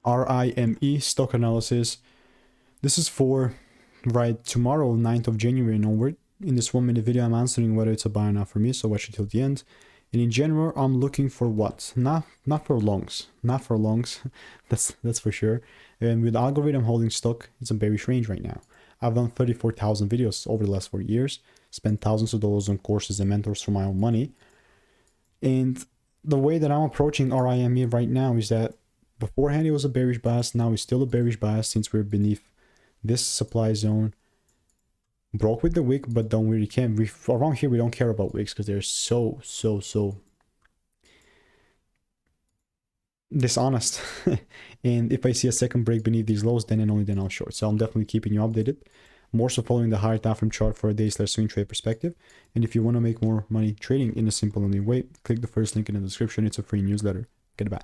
RIME stock analysis. This is for right tomorrow, 9th of January and onward. In this 1-minute video, I'm answering whether it's a buy or not for me, so watch it till the end. And in general, I'm looking for what? Not for longs. Not for longs. that's for sure. And with Algorhythm Holdings stock, it's a bearish range right now. I've done 34,000 videos over the last 4 years, spent thousands of dollars on courses and mentors for my own money. And the way that I'm approaching RIME right now is that beforehand it was a bearish bias, now it's still a bearish bias since we're beneath this supply zone. Broke with the wick, but don't really care. Around here we don't care about wicks because they're so dishonest. And if I see a second break beneath these lows, then and only then I'll short. So I'm definitely keeping you updated. More so following the higher time frame chart for a day/swing trade perspective. And if you want to make more money trading in a simple and lean way, click the first link in the description. It's a free newsletter. Goodbye.